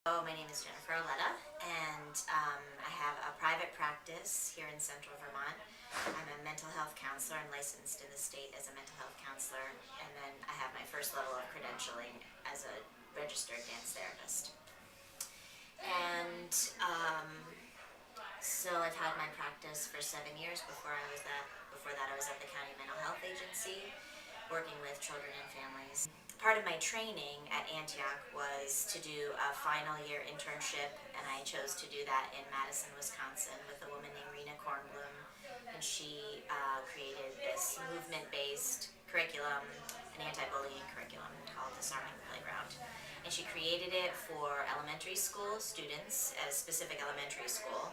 My name is Jennifer Auletta, and I have a private practice here in central Vermont. I'm a mental health counselor and licensed in the state as a mental health counselor, and then I have my first level of credentialing as a registered dance therapist. And so I've had my practice for 7 years. Before that I was at the County Mental Health Agency, working with children and families. Part of my training at Antioch was to do a final year internship, and I chose to do that in Madison, Wisconsin with a woman named Rena Kornblum, and she created this movement-based curriculum, an anti-bullying curriculum called Disarming. And she created it for elementary school students, a specific elementary school.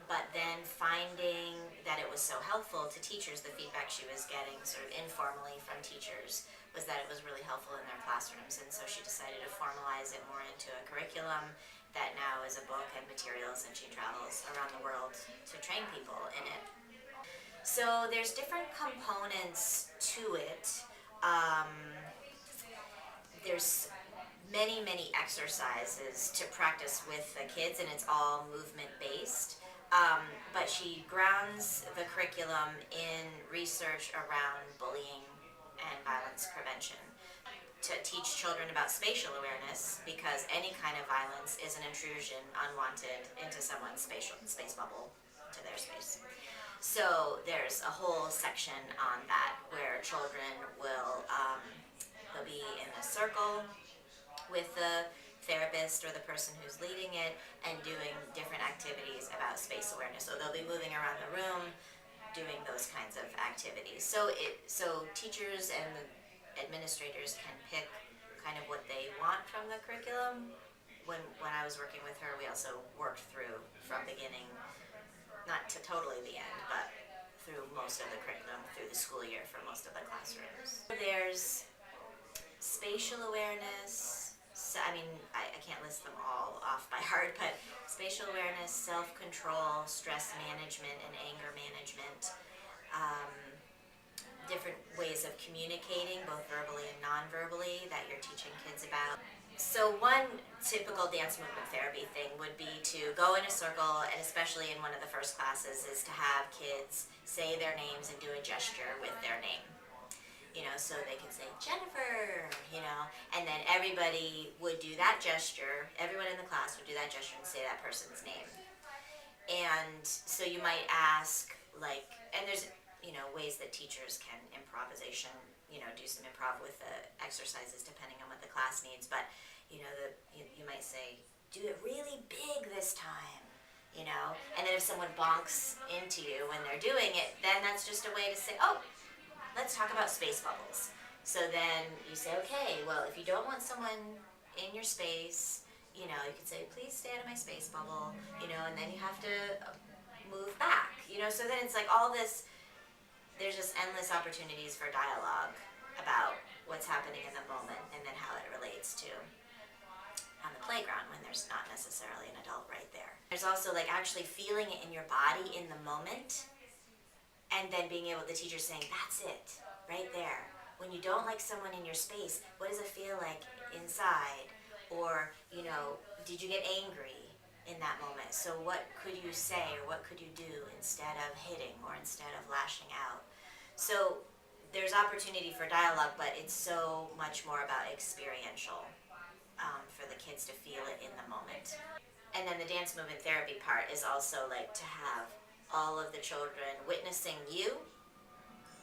But then finding that it was so helpful to teachers, the feedback she was getting sort of informally from teachers was that it was really helpful in their classrooms, and so she decided to formalize it more into a curriculum that now is a book and materials, and she travels around the world to train people in it. So there's different components to it. There's many exercises to practice with the kids, and it's all movement based. But she grounds the curriculum in research around bullying and violence prevention, to teach children about spatial awareness, because any kind of violence is an intrusion, unwanted, into someone's space bubble, to their space. So there's a whole section on that where children will they'll be in a circle with the therapist or the person who's leading it and doing different activities about space awareness. So they'll be moving around the room, doing those kinds of activities. So teachers and administrators can pick kind of what they want from the curriculum. When I was working with her, we also worked through from beginning, not to totally the end, but through most of the curriculum through the school year for most of the classrooms. There's spatial awareness. So, I can't list them all off by heart, but spatial awareness, self-control, stress management, and anger management. Different ways of communicating, both verbally and non-verbally, that you're teaching kids about. So one typical dance movement therapy thing would be to go in a circle, and especially in one of the first classes, is to have kids say their names and do a gesture with their name. So they could say, Jennifer, and then everybody would do that gesture, everyone in the class would do that gesture and say that person's name. And so you might ask, and there's, ways that teachers can improvisation, do some improv with the exercises depending on what the class needs, but, you might say, do it really big this time, and then if someone bonks into you when they're doing it, then that's just a way to say, oh, let's talk about space bubbles. So then you say, okay, well, if you don't want someone in your space, you could say, please stay out of my space bubble, and then you have to move back, so then it's like all this, there's just endless opportunities for dialogue about what's happening in the moment and then how it relates to on the playground when there's not necessarily an adult right there. There's also actually feeling it in your body in the moment, and then being able, the teacher saying, that's it, right there. When you don't like someone in your space, what does it feel like inside? Or, did you get angry in that moment? So what could you say, or what could you do instead of hitting or instead of lashing out? So there's opportunity for dialogue, but it's so much more about experiential, for the kids to feel it in the moment. And then the dance movement therapy part is also to have all of the children witnessing you,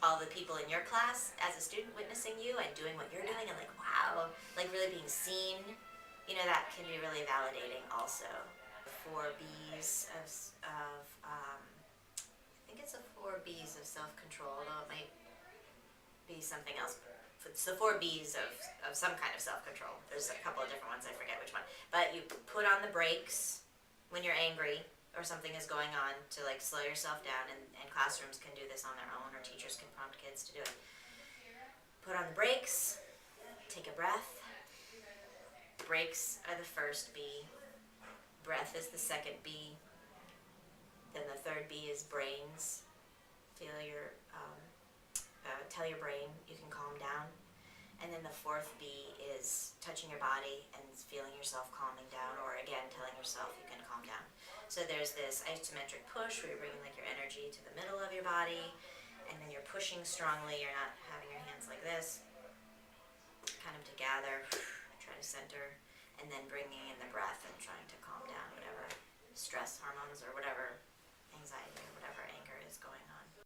all the people in your class as a student witnessing you and doing what you're doing, and wow, really being seen, that can be really validating also. 4 B's of I think it's the 4 B's of self-control, although it might be something else. It's the 4 B's of some kind of self-control. There's a couple of different ones, I forget which one. But you put on the brakes when you're angry or something is going on, to slow yourself down, and classrooms can do this on their own, or teachers can prompt kids to do it. Put on the brakes, take a breath. Brakes are the first B, breath is the second B, then the third B is brains. Tell your brain you can calm down, And then the fourth B is touching your body and feeling yourself calming down, or again, telling yourself you can calm down. So there's this isometric push where you're bringing like your energy to the middle of your body, and then you're pushing strongly. You're not having your hands like this, kind of to gather, try to center, and then bringing in the breath and trying to calm down whatever stress hormones or whatever